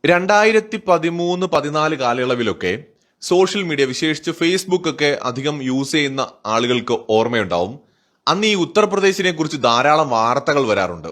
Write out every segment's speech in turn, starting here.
2013-14 കാലയളവിലൊക്കെ social media വിശേഷിച്ച് Facebook ഒക്കെ അധികം യൂസ് ചെയ്യുന്ന ആളുകൾക്ക് ഓർമ്മയുണ്ടാവും. അന്ന് ഈ ഉത്തർപ്രദേശിനെ കുറിച്ച് ധാരാളം വാർത്തകൾ വരാറുണ്ട്.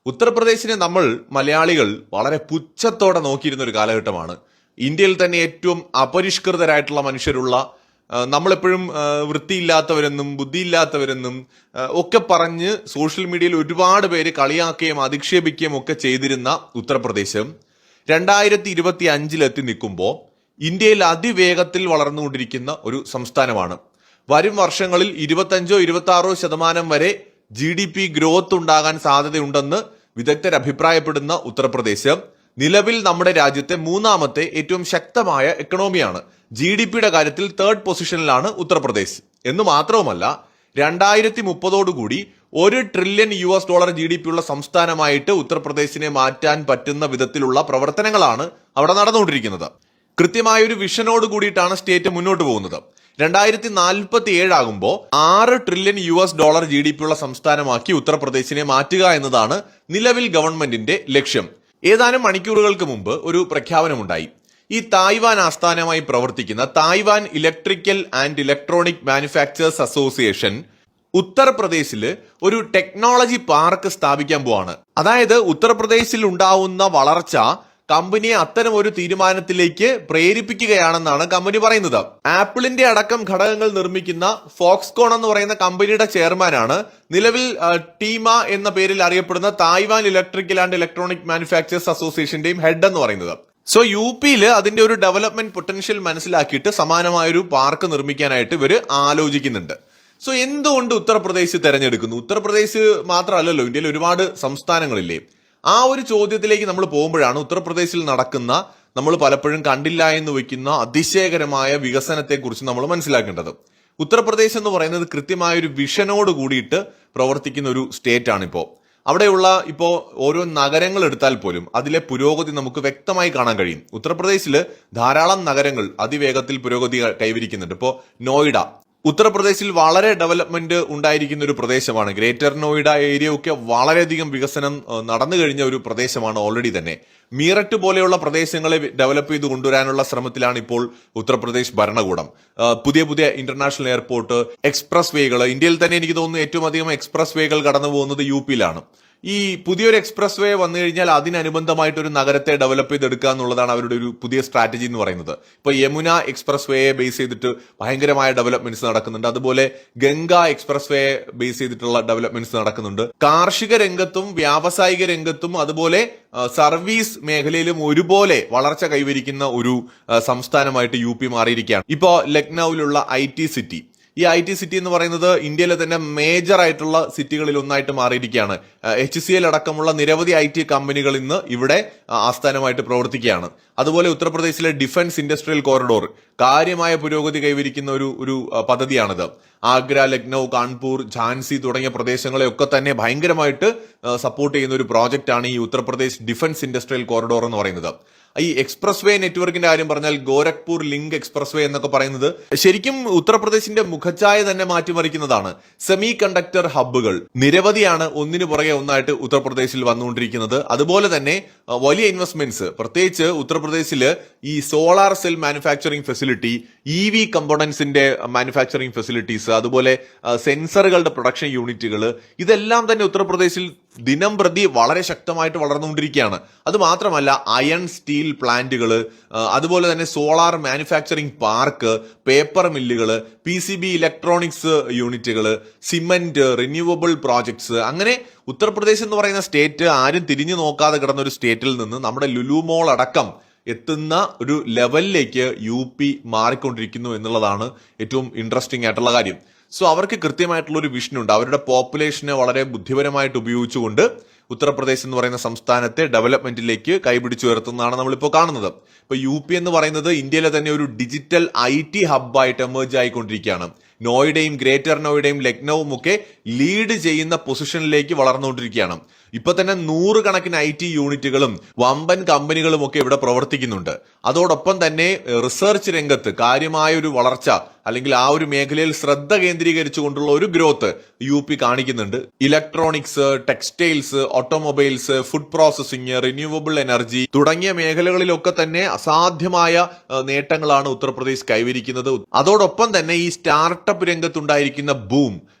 ഉത്തർപ്രദേശിനെ നമ്മൾ മലയാളികൾ വളരെ പുച്ഛത്തോടെ നോക്കിയിരുന്ന ഒരു കാലഘട്ടമാണ്. ഇന്ത്യയിൽ തന്നെ ഏറ്റവും അപരിഷ്കൃതരായിട്ടുള്ള മനുഷ്യരുള്ള, നമ്മളെപ്പോഴും വൃത്തിയില്ലാത്തവരെന്നും ബുദ്ധിയില്ലാത്തവരെന്നും ഒക്കെ പറഞ്ഞ് സോഷ്യൽ മീഡിയയിൽ ഒരുപാട് പേര് കളിയാക്കുകയും അധിക്ഷേപിക്കുകയും ഒക്കെ ചെയ്തിരുന്ന ഉത്തർപ്രദേശ് 2025 എത്തി നിൽക്കുമ്പോൾ ഇന്ത്യയിൽ അതിവേഗത്തിൽ വളർന്നുകൊണ്ടിരിക്കുന്ന ഒരു സംസ്ഥാനമാണ്. വരും വർഷങ്ങളിൽ 25-26% വരെ GDP ഗ്രോത്ത് ഉണ്ടാകാൻ സാധ്യതയുണ്ടെന്ന് വിദഗ്ധർ അഭിപ്രായപ്പെടുന്ന ഉത്തർപ്രദേശ് നിലവിൽ നമ്മുടെ രാജ്യത്തെ മൂന്നാമത്തെ ഏറ്റവും ശക്തമായ എക്കണോമിയാണ്. GDPയുടെ കാര്യത്തിൽ 3rd പൊസിഷനിലാണ് ഉത്തർപ്രദേശ്. എന്ന് മാത്രവുമല്ല, 2030 $1 ട്രില്യൺ GDP ഉള്ള സംസ്ഥാനമായിട്ട് ഉത്തർപ്രദേശിനെ മാറ്റാൻ പറ്റുന്ന വിധത്തിലുള്ള പ്രവർത്തനങ്ങളാണ് അവിടെ നടന്നുകൊണ്ടിരിക്കുന്നത്. കൃത്യമായൊരു വിഷനോട് കൂടിയിട്ടാണ് സ്റ്റേറ്റ് മുന്നോട്ട് പോകുന്നത്. 2047 ആകുമ്പോൾ $6 ട്രില്യൺ GDP ഉള്ള സംസ്ഥാനമാക്കി ഉത്തർപ്രദേശിനെ മാറ്റുക എന്നതാണ് നിലവിൽ ഗവൺമെന്റിന്റെ ലക്ഷ്യം. ഏതാനും മണിക്കൂറുകൾക്ക് മുമ്പ് ഒരു പ്രഖ്യാപനമുണ്ടായി. ഈ തായ്വാൻ ആസ്ഥാനമായി പ്രവർത്തിക്കുന്ന Taiwan electrical and electronic manufacturers association ഉത്തർപ്രദേശിൽ ഒരു ടെക്നോളജി പാർക്ക് സ്ഥാപിക്കാൻ പോവാണ്. അതായത് ഉത്തർപ്രദേശിൽ ഉണ്ടാവുന്ന വളർച്ച കമ്പനിയെ അത്തരം ഒരു തീരുമാനത്തിലേക്ക് പ്രേരിപ്പിക്കുകയാണെന്നാണ് കമ്പനി പറയുന്നത്. ആപ്പിളിന്റെ അടക്കം ഘടകങ്ങൾ നിർമ്മിക്കുന്ന ഫോക്സ്കോൺ എന്ന് പറയുന്ന കമ്പനിയുടെ ചെയർമാനാണ് നിലവിൽ ടീമ എന്ന പേരിൽ അറിയപ്പെടുന്ന Taiwan electrical and electronic manufacturers അസോസിയേഷന്റെയും ഹെഡ് എന്ന് പറയുന്നത്. സോ UP-യിൽ അതിന്റെ ഒരു ഡെവലപ്മെന്റ് പൊട്ടൻഷ്യൽ മനസ്സിലാക്കിയിട്ട് സമാനമായൊരു പാർക്ക് നിർമ്മിക്കാനായിട്ട് ഇവര് ആലോചിക്കുന്നുണ്ട്. സോ എന്തുകൊണ്ട് ഉത്തർപ്രദേശ് തെരഞ്ഞെടുക്കുന്നു? ഉത്തർപ്രദേശ് മാത്രമല്ലല്ലോ, ഇന്ത്യയിൽ ഒരുപാട് സംസ്ഥാനങ്ങളില്ലേ. ആ ഒരു ചോദ്യത്തിലേക്ക് നമ്മൾ പോകുമ്പോഴാണ് ഉത്തർപ്രദേശിൽ നടക്കുന്ന, നമ്മൾ പലപ്പോഴും കണ്ടില്ല എന്ന് വെക്കുന്ന അതിശയകരമായ വികസനത്തെക്കുറിച്ച് നമ്മൾ മനസ്സിലാക്കേണ്ടത്. ഉത്തർപ്രദേശ് എന്ന് പറയുന്നത് കൃത്യമായ ഒരു വിഷനോട് കൂടിയിട്ട് പ്രവർത്തിക്കുന്ന ഒരു സ്റ്റേറ്റ് ആണ്. അവിടെയുള്ള ഓരോ നഗരങ്ങൾ എടുത്താൽ പോലും അതിലെ പുരോഗതി നമുക്ക് വ്യക്തമായി കാണാൻ കഴിയും. ഉത്തർപ്രദേശിൽ ധാരാളം നഗരങ്ങൾ അതിവേഗത്തിൽ പുരോഗതി കൈവരിക്കുന്നുണ്ട്. നോയിഡ ഉത്തർപ്രദേശിൽ വളരെ ഡെവലപ്മെന്റ് ഉണ്ടായിരിക്കുന്ന ഒരു പ്രദേശമാണ്. ഗ്രേറ്റർ നോയിഡ ഏരിയ ഒക്കെ വളരെയധികം വികസനം നടന്നു കഴിഞ്ഞ ഒരു പ്രദേശമാണ് ഓൾറെഡി തന്നെ. മീററ്റ് പോലെയുള്ള പ്രദേശങ്ങളെ ഡെവലപ്പ് ചെയ്ത് കൊണ്ടുവരാനുള്ള ശ്രമത്തിലാണ് ഇപ്പോൾ ഉത്തർപ്രദേശ് ഭരണകൂടം. പുതിയ പുതിയ ഇന്റർനാഷണൽ എയർപോർട്ട്, എക്സ്പ്രസ് വേകൾ, ഇന്ത്യയിൽ തന്നെ എനിക്ക് തോന്നുന്നു ഏറ്റവും അധികം എക്സ്പ്രസ് വേകൾ കടന്നു പോകുന്നത് UP-യിലാണ്. ഈ പുതിയൊരു എക്സ്പ്രസ് വേ വന്നു കഴിഞ്ഞാൽ അതിനനുബന്ധമായിട്ട് ഒരു നഗരത്തെ ഡെവലപ്പ് ചെയ്തെടുക്കുക എന്നുള്ളതാണ് അവരുടെ ഒരു പുതിയ സ്ട്രാറ്റജി എന്ന് പറയുന്നത്. യമുന എക്സ്പ്രസ് വേയെ ബേസ് ചെയ്തിട്ട് ഭയങ്കരമായ ഡെവലപ്മെന്റ്സ് നടക്കുന്നുണ്ട്. അതുപോലെ ഗംഗ എക്സ്പ്രസ് വേയെ ബേസ് ചെയ്തിട്ടുള്ള ഡെവലപ്മെന്റ്സ് നടക്കുന്നുണ്ട്. കാർഷിക രംഗത്തും വ്യാവസായിക രംഗത്തും അതുപോലെ സർവീസ് മേഖലയിലും ഒരുപോലെ വളർച്ച കൈവരിക്കുന്ന ഒരു സംസ്ഥാനമായിട്ട് UP മാറിയിരിക്കുകയാണ്. ലക്നൌവിലുള്ള IT സിറ്റി, ഈ IT സിറ്റി എന്ന് പറയുന്നത് ഇന്ത്യയിലെ തന്നെ മേജർ ആയിട്ടുള്ള സിറ്റികളിൽ ഒന്നായിട്ട് മാറിയിരിക്കുകയാണ്. HCL അടക്കമുള്ള നിരവധി IT കമ്പനികൾ ഇന്ന് ഇവിടെ ആസ്ഥാനമായിട്ട് പ്രവർത്തിക്കുകയാണ്. അതുപോലെ ഉത്തർപ്രദേശിലെ ഡിഫൻസ് ഇൻഡസ്ട്രിയൽ കോറിഡോർ കാര്യമായ പുരോഗതി കൈവരിക്കുന്ന ഒരു പദ്ധതിയാണിത്. ആഗ്ര, ലക്നൌ, കാൺപൂർ, ഝാൻസി തുടങ്ങിയ പ്രദേശങ്ങളെയൊക്കെ തന്നെ ഭയങ്കരമായിട്ട് സപ്പോർട്ട് ചെയ്യുന്ന ഒരു പ്രോജക്റ്റാണ് ഈ ഉത്തർപ്രദേശ് ഡിഫൻസ് ഇൻഡസ്ട്രിയൽ കോറിഡോർ എന്ന് പറയുന്നത്. ഈ എക്സ്പ്രസ് വേ നെറ്റ്വർക്കിന്റെ കാര്യം പറഞ്ഞാൽ ഗോരഖ്പൂർ ലിങ്ക് എക്സ്പ്രസ് വേ എന്നൊക്കെ പറയുന്നത് ശരിക്കും ഉത്തർപ്രദേശിന്റെ മുഖച്ഛായ തന്നെ മാറ്റിമറിക്കുന്നതാണ്. സെമി കണ്ടക്ടർ ഹബ്ബുകൾ നിരവധിയാണ്, ഒന്നിനു പുറകെ ഒന്നായിട്ട് ഉത്തർപ്രദേശിൽ വന്നുകൊണ്ടിരിക്കുന്നത്. അതുപോലെ തന്നെ വലിയ ഇൻവെസ്റ്റ്മെന്റ്സ്, പ്രത്യേകിച്ച് ഉത്തർപ്രദേശിൽ ഈ solar cell manufacturing facility, EV കമ്പോണൻസിന്റെ മാനുഫാക്ചറിംഗ് ഫെസിലിറ്റീസ്, അതുപോലെ സെൻസറുകളുടെ പ്രൊഡക്ഷൻ യൂണിറ്റുകൾ, ഇതെല്ലാം തന്നെ ഉത്തർപ്രദേശിൽ ദിനം പ്രതി വളരെ ശക്തമായിട്ട് വളർന്നുകൊണ്ടിരിക്കുകയാണ്. അത് മാത്രമല്ല അയൺ സ്റ്റീൽ പ്ലാന്റുകൾ, അതുപോലെ തന്നെ സോളാർ മാനുഫാക്ചറിംഗ് പാർക്ക്, പേപ്പർ മില്ലുകൾ, PCB ഇലക്ട്രോണിക്സ് യൂണിറ്റുകൾ, സിമന്റ്, റിന്യൂവബിൾ പ്രോജക്ട്സ്, അങ്ങനെ ഉത്തർപ്രദേശ് എന്ന് പറയുന്ന സ്റ്റേറ്റ് ആരും തിരിഞ്ഞു നോക്കാതെ കിടന്ന ഒരു സ്റ്റേറ്റിൽ നിന്ന് നമ്മുടെ ലുലു മോൾ അടക്കം എത്തുന്ന ഒരു ലെവലിലേക്ക് UP മാറിക്കൊണ്ടിരിക്കുന്നു എന്നുള്ളതാണ് ഏറ്റവും ഇൻട്രസ്റ്റിംഗ് ആയിട്ടുള്ള കാര്യം. സോ അവർക്ക് കൃത്യമായിട്ടുള്ള ഒരു വിഷൻ ഉണ്ട്. അവരുടെ പോപ്പുലേഷനെ വളരെ ബുദ്ധിപരമായിട്ട് ഉപയോഗിച്ചുകൊണ്ട് ഉത്തർപ്രദേശ് എന്ന് പറയുന്ന സംസ്ഥാനത്തെ ഡെവലപ്മെന്റിലേക്ക് കൈപിടിച്ചുയർത്തുന്നതാണ് നമ്മളിപ്പോൾ കാണുന്നത്. UP എന്ന് പറയുന്നത് ഇന്ത്യയിലെ തന്നെ ഒരു ഡിജിറ്റൽ IT ഹബ്ബായിട്ട് എമേർജ് ആയിക്കൊണ്ടിരിക്കുകയാണ്. നോയിഡയും ഗ്രേറ്റർ നോയിഡയും ലക്നൌവും ഒക്കെ ലീഡ് ചെയ്യുന്ന പൊസിഷനിലേക്ക് വളർന്നുകൊണ്ടിരിക്കുകയാണ്. ഇപ്പൊ തന്നെ 100 കണക്കിന് IT യൂണിറ്റുകളും വമ്പൻ കമ്പനികളും ഒക്കെ ഇവിടെ പ്രവർത്തിക്കുന്നുണ്ട്. അതോടൊപ്പം തന്നെ റിസർച്ച് രംഗത്ത് കാര്യമായ ഒരു വളർച്ച അല്ലെങ്കിൽ ആ ഒരു മേഖലയിൽ ശ്രദ്ധ കേന്ദ്രീകരിച്ചുകൊണ്ടുള്ള ഒരു ഗ്രോത്ത് UP കാണിക്കുന്നുണ്ട്. Electronics, textiles, automobiles, food processing, renewable energy തുടങ്ങിയ മേഖലകളിലൊക്കെ തന്നെ അസാധ്യമായ നേട്ടങ്ങളാണ് ഉത്തർപ്രദേശ് കൈവരിക്കുന്നത്. അതോടൊപ്പം തന്നെ ഈ സ്റ്റാർട്ടപ്പ് രംഗത്തുണ്ടായിരിക്കുന്ന ബൂം,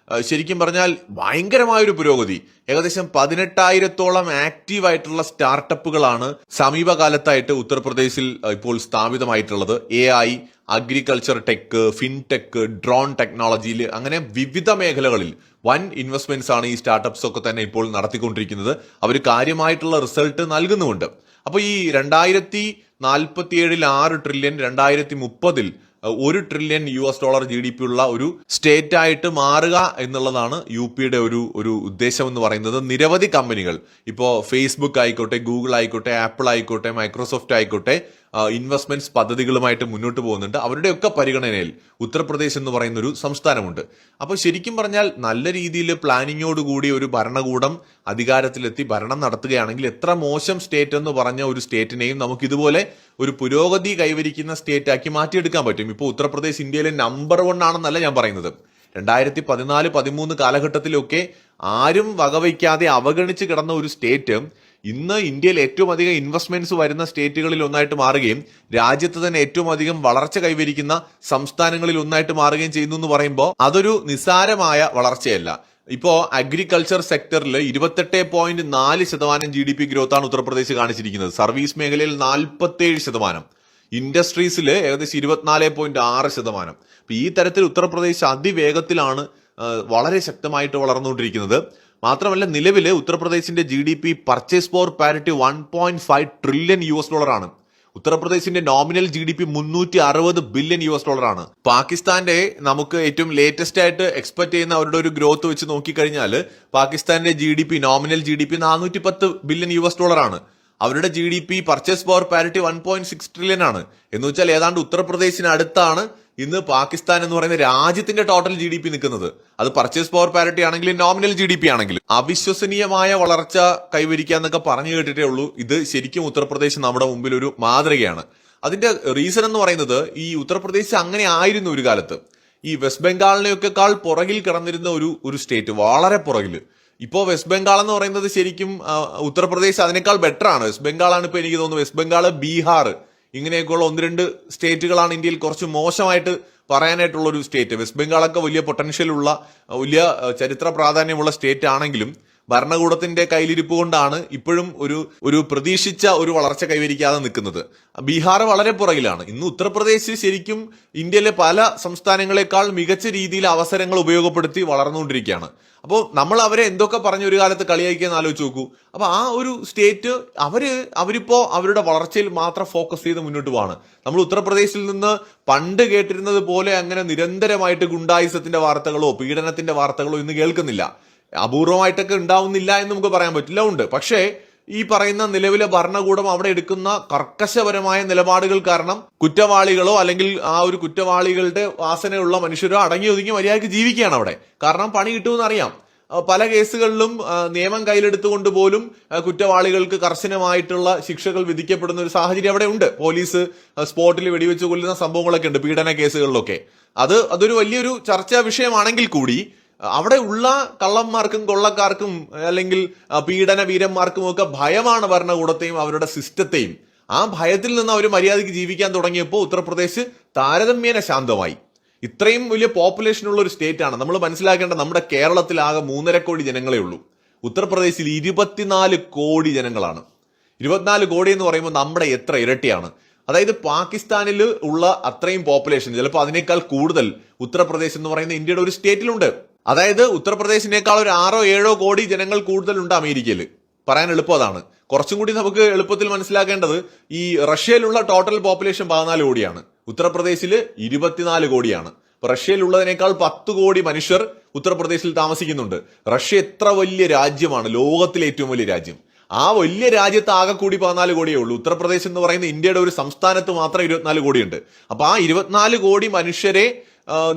ശരിക്കും പറഞ്ഞാൽ ഭയങ്കരമായൊരു പുരോഗതി. ഏകദേശം 18,000-ഓളം ആക്റ്റീവായിട്ടുള്ള സ്റ്റാർട്ടപ്പുകളാണ് സമീപകാലത്തായിട്ട് ഉത്തർപ്രദേശിൽ ഇപ്പോൾ സ്ഥാപിതമായിട്ടുള്ളത്. AI, agriculture tech, fintech, drone ടെക്നോളജിയിൽ അങ്ങനെ വിവിധ മേഖലകളിൽ വൻ ഇൻവെസ്റ്റ്മെന്റ്സ് ആണ് ഈ സ്റ്റാർട്ടപ്സ് ഒക്കെ തന്നെ ഇപ്പോൾ നടത്തിക്കൊണ്ടിരിക്കുന്നത്. അവർ കാര്യമായിട്ടുള്ള റിസൾട്ട് നൽകുന്നുമുണ്ട്. അപ്പൊ ഈ 2047 6 ട്രില്യൺ, 2030 $1 ട്രില്യൺ GDP ഉള്ള ഒരു സ്റ്റേറ്റ് ആയിട്ട് മാറുക എന്നുള്ളതാണ് UPയുടെ ഒരു ഉദ്ദേശം എന്ന് പറയുന്നത്. നിരവധി കമ്പനികൾ, ഇപ്പോ ഫേസ്ബുക്ക് ആയിക്കോട്ടെ, ഗൂഗിൾ ആയിക്കോട്ടെ, ആപ്പിൾ ആയിക്കോട്ടെ, മൈക്രോസോഫ്റ്റ് ആയിക്കോട്ടെ, ഇൻവെസ്റ്റ്മെന്റ്സ് പദ്ധതികളുമായിട്ട് മുന്നോട്ട് പോകുന്നുണ്ട്. അവരുടെയൊക്കെ പരിഗണനയിൽ ഉത്തർപ്രദേശ് എന്ന് പറയുന്ന ഒരു സംസ്ഥാനമുണ്ട്. അപ്പോൾ ശരിക്കും പറഞ്ഞാൽ നല്ല രീതിയിൽ പ്ലാനിങ്ങോടുകൂടി ഒരു ഭരണകൂടം അധികാരത്തിലെത്തി ഭരണം നടത്തുകയാണെങ്കിൽ എത്ര മോശം സ്റ്റേറ്റ് എന്ന് പറഞ്ഞ ഒരു സ്റ്റേറ്റിനെയും നമുക്ക് ഇതുപോലെ ഒരു പുരോഗതി കൈവരിക്കുന്ന സ്റ്റേറ്റ് ആക്കി മാറ്റിയെടുക്കാൻ പറ്റും. ഇപ്പോൾ ഉത്തർപ്രദേശ് ഇന്ത്യയിലെ നമ്പർ 1 ആണെന്നല്ല ഞാൻ പറയുന്നത്. 2014-13 കാലഘട്ടത്തിലൊക്കെ ആരും വകവയ്ക്കാതെ അവഗണിച്ച് കിടന്ന ഒരു സ്റ്റേറ്റ് ഇന്ന് ഇന്ത്യയിൽ ഏറ്റവും അധികം ഇൻവെസ്റ്റ്മെന്റ്സ് വരുന്ന സ്റ്റേറ്റുകളിൽ ഒന്നായിട്ട് മാറുകയും രാജ്യത്ത് തന്നെ ഏറ്റവും അധികം വളർച്ച കൈവരിക്കുന്ന സംസ്ഥാനങ്ങളിൽ ഒന്നായിട്ട് മാറുകയും ചെയ്യുന്നു എന്ന് പറയുമ്പോൾ അതൊരു നിസ്സാരമായ വളർച്ചയല്ല. ഇപ്പോ അഗ്രികൾച്ചർ സെക്ടറിൽ 28.4% GDP ഗ്രോത്ത് ആണ് ഉത്തർപ്രദേശ് കാണിച്ചിരിക്കുന്നത്. സർവീസ് മേഖലയിൽ 47%, ഇൻഡസ്ട്രീസിൽ ഏകദേശം 24.6%. അപ്പൊ ഈ തരത്തിൽ ഉത്തർപ്രദേശ് അതിവേഗത്തിലാണ് വളരെ ശക്തമായിട്ട് വളർന്നുകൊണ്ടിരിക്കുന്നത്. മാത്രമല്ല നിലവിൽ ഉത്തർപ്രദേശിന്റെ GDP purchase power parity $1.5 trillion ആണ്. ഉത്തർപ്രദേശിന്റെ നോമിനൽ GDP $360 ബില്യൺ ആണ്. പാകിസ്ഥാന്റെ നമുക്ക് ഏറ്റവും ലേറ്റസ്റ്റ് ആയിട്ട് എക്സ്പെക്ട് ചെയ്യുന്ന അവരുടെ ഒരു ഗ്രോത്ത് വെച്ച് നോക്കിക്കഴിഞ്ഞാൽ പാകിസ്ഥാന്റെ നോമിനൽ GDP $410 ബില്യൺ ആണ്. അവരുടെ GDP purchase power parity 1.6 trillion ആണ്. എന്ന് വെച്ചാൽ ഏതാണ്ട് ഉത്തർപ്രദേശിന് അടുത്താണ് ഇന്ന് പാകിസ്ഥാൻ എന്ന് പറയുന്ന രാജ്യത്തിന്റെ ടോട്ടൽ GDP നിൽക്കുന്നത്. അത് പർച്ചേസ് പവർ പാരിറ്റി ആണെങ്കിലും നോമിനൽ GDP ആണെങ്കിലും അവിശ്വസനീയമായ വളർച്ച കൈവരിക്കുക എന്നൊക്കെ പറഞ്ഞു കേട്ടിട്ടേ ഉള്ളൂ. ഇത് ശരിക്കും ഉത്തർപ്രദേശ് നമ്മുടെ മുമ്പിൽ ഒരു മാതൃകയാണ്. അതിന്റെ റീസൺ എന്ന് പറയുന്നത് ഈ ഉത്തർപ്രദേശ് അങ്ങനെ ആയിരുന്നു ഒരു കാലത്ത്. ഈ വെസ്റ്റ് ബംഗാളിനെയൊക്കെക്കാൾ പുറകിൽ കിടന്നിരുന്ന ഒരു സ്റ്റേറ്റ്, വളരെ പുറകിൽ. ഇപ്പോ വെസ്റ്റ് ബംഗാൾ എന്ന് പറയുന്നത് ശരിക്കും ഉത്തർപ്രദേശ് അതിനേക്കാൾ ബെറ്റർ ആണ്. വെസ്റ്റ് ബംഗാളാണ് ഇപ്പൊ എനിക്ക് തോന്നുന്നു. വെസ്റ്റ് ബംഗാൾ, ബീഹാർ ഇങ്ങനെയൊക്കെയുള്ള 1-2 സ്റ്റേറ്റുകളാണ് ഇന്ത്യയിൽ കുറച്ച് മോശമായിട്ട് പറയാനായിട്ടുള്ള ഒരു സ്റ്റേറ്റ്. വെസ്റ്റ് ബംഗാളൊക്കെ വലിയ പൊട്ടൻഷ്യൽ ഉള്ള, വലിയ ചരിത്ര പ്രാധാന്യമുള്ള സ്റ്റേറ്റ് ആണെങ്കിലും ഭരണകൂടത്തിന്റെ കയ്യിലിരിപ്പ് കൊണ്ടാണ് ഇപ്പോഴും ഒരു പ്രതീക്ഷിച്ച ഒരു വളർച്ച കൈവരിക്കാതെ നിൽക്കുന്നത്. ബീഹാർ വളരെ പുറകിലാണ്. ഇന്ന് ഉത്തർപ്രദേശ് ശരിക്കും ഇന്ത്യയിലെ പല സംസ്ഥാനങ്ങളെക്കാൾ മികച്ച രീതിയിൽ അവസരങ്ങൾ ഉപയോഗപ്പെടുത്തി വളർന്നുകൊണ്ടിരിക്കുകയാണ്. അപ്പോൾ നമ്മൾ അവരെ എന്തൊക്കെ പറഞ്ഞ ഒരു കാലത്ത് കളിയാക്കിയെന്ന് ആലോചിച്ച് നോക്കൂ. അപ്പൊ ആ ഒരു സ്റ്റേറ്റ് അവരിപ്പോ അവരുടെ വളർച്ചയിൽ മാത്രം ഫോക്കസ് ചെയ്ത് മുന്നോട്ട് പോവാണ്. നമ്മൾ ഉത്തർപ്രദേശിൽ നിന്ന് പണ്ട് കേട്ടിരുന്നത് പോലെ അങ്ങനെ നിരന്തരമായിട്ട് ഗുണ്ടായിസത്തിന്റെ വാർത്തകളോ പീഡനത്തിന്റെ വാർത്തകളോ ഇന്ന് കേൾക്കുന്നില്ല. അപൂർവമായിട്ടൊക്കെ ഉണ്ടാവുന്നില്ല എന്ന് നമുക്ക് പറയാൻ പറ്റില്ല, ഉണ്ട്. പക്ഷേ ഈ പറയുന്ന നിലവിലെ ഭരണകൂടം അവിടെ എടുക്കുന്ന കർക്കശപരമായ നിലപാടുകൾ കാരണം കുറ്റവാളികളോ അല്ലെങ്കിൽ ആ ഒരു കുറ്റവാളികളുടെ വാസനയുള്ള മനുഷ്യരോ അടങ്ങി ഒതുങ്ങി മര്യാദയ്ക്ക് ജീവിക്കുകയാണ് അവിടെ. കാരണം പണി കിട്ടുമെന്ന് അറിയാം. പല കേസുകളിലും നിയമം കയ്യിലെടുത്തുകൊണ്ട് പോലും കുറ്റവാളികൾക്ക് കർശനമായിട്ടുള്ള ശിക്ഷകൾ വിധിക്കപ്പെടുന്ന ഒരു സാഹചര്യം അവിടെ ഉണ്ട്. പോലീസ് സ്പോട്ടിൽ വെടിവെച്ച് കൊല്ലുന്ന സംഭവങ്ങളൊക്കെ ഉണ്ട് പീഡന കേസുകളിലൊക്കെ. അതൊരു വലിയൊരു ചർച്ചാ വിഷയമാണെങ്കിൽ കൂടി അവിടെ ഉള്ള കള്ളന്മാർക്കും കൊള്ളക്കാർക്കും അല്ലെങ്കിൽ പീഡന വീരന്മാർക്കും ഒക്കെ ഭയമാണ് ഭരണകൂടത്തെയും അവരുടെ സിസ്റ്റത്തെയും. ആ ഭയത്തിൽ നിന്ന് അവർ മര്യാദയ്ക്ക് ജീവിക്കാൻ തുടങ്ങിയപ്പോൾ ഉത്തർപ്രദേശ് താരതമ്യേന ശാന്തമായി. ഇത്രയും വലിയ പോപ്പുലേഷൻ ഉള്ള ഒരു സ്റ്റേറ്റ് ആണ്. നമ്മൾ മനസ്സിലാക്കേണ്ട, നമ്മുടെ കേരളത്തിൽ ആകെ 3.5 കോടി ജനങ്ങളെ ഉള്ളൂ. ഉത്തർപ്രദേശിൽ 24 കോടി ജനങ്ങളാണ്. 24 കോടി എന്ന് പറയുമ്പോൾ നമ്മുടെ എത്ര ഇരട്ടിയാണ്. അതായത് പാകിസ്ഥാനിൽ ഉള്ള അത്രയും പോപ്പുലേഷൻ, ചിലപ്പോൾ അതിനേക്കാൾ കൂടുതൽ ഉത്തർപ്രദേശ് എന്ന് പറയുന്ന ഇന്ത്യയുടെ ഒരു സ്റ്റേറ്റിലുണ്ട്. അതായത് ഉത്തർപ്രദേശിനേക്കാൾ ഒരു 6-7 കോടി ജനങ്ങൾ കൂടുതലുണ്ട് അമേരിക്കയിൽ. പറയാൻ എളുപ്പം അതാണ്. കുറച്ചും കൂടി നമുക്ക് എളുപ്പത്തിൽ മനസ്സിലാക്കേണ്ടത് ഈ റഷ്യയിലുള്ള ടോട്ടൽ പോപ്പുലേഷൻ 14 കോടിയാണ്, ഉത്തർപ്രദേശിൽ 24 കോടിയാണ്. റഷ്യയിലുള്ളതിനേക്കാൾ 10 കോടി മനുഷ്യർ ഉത്തർപ്രദേശിൽ താമസിക്കുന്നുണ്ട്. റഷ്യ എത്ര വലിയ രാജ്യമാണ്, ലോകത്തിലെ ഏറ്റവും വലിയ രാജ്യം. ആ വലിയ രാജ്യത്ത് ആകെ കൂടി 14 കോടിയേ ഉള്ളൂ. ഉത്തർപ്രദേശ് എന്ന് പറയുന്ന ഇന്ത്യയുടെ ഒരു സംസ്ഥാനത്ത് മാത്രം 24 കോടിയുണ്ട്. അപ്പൊ ആ 24 കോടി മനുഷ്യരെ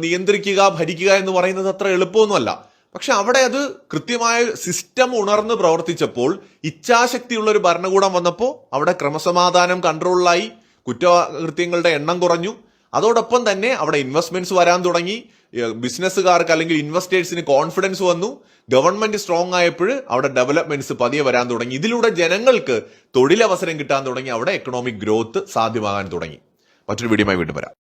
നിയന്ത്രിക്കുക, ഭരിക്കുക എന്ന് പറയുന്നത് അത്ര എളുപ്പമൊന്നുമല്ല. പക്ഷെ അവിടെ അത് കൃത്യമായ സിസ്റ്റം ഉണർന്ന് പ്രവർത്തിച്ചപ്പോൾ, ഇച്ഛാശക്തിയുള്ള ഒരു ഭരണകൂടം വന്നപ്പോൾ അവിടെ ക്രമസമാധാനം കൺട്രോളിലായി, കുറ്റകൃത്യങ്ങളുടെ എണ്ണം കുറഞ്ഞു. അതോടൊപ്പം തന്നെ അവിടെ ഇൻവെസ്റ്റ്മെന്റ്സ് വരാൻ തുടങ്ങി, ബിസിനസ്സുകാർക്ക് അല്ലെങ്കിൽ ഇൻവെസ്റ്റേഴ്സിന് കോൺഫിഡൻസ് വന്നു, ഗവൺമെന്റ് സ്ട്രോങ് ആയപ്പോൾ അവിടെ ഡെവലപ്മെന്റ്സ് പതിയെ വരാൻ തുടങ്ങി. ഇതിലൂടെ ജനങ്ങൾക്ക് തൊഴിലവസരം കിട്ടാൻ തുടങ്ങി, അവിടെ എക്കണോമിക് ഗ്രോത്ത് സാധ്യമാകാൻ തുടങ്ങി. മറ്റൊരു വീഡിയോയുമായി വീണ്ടും വരാം.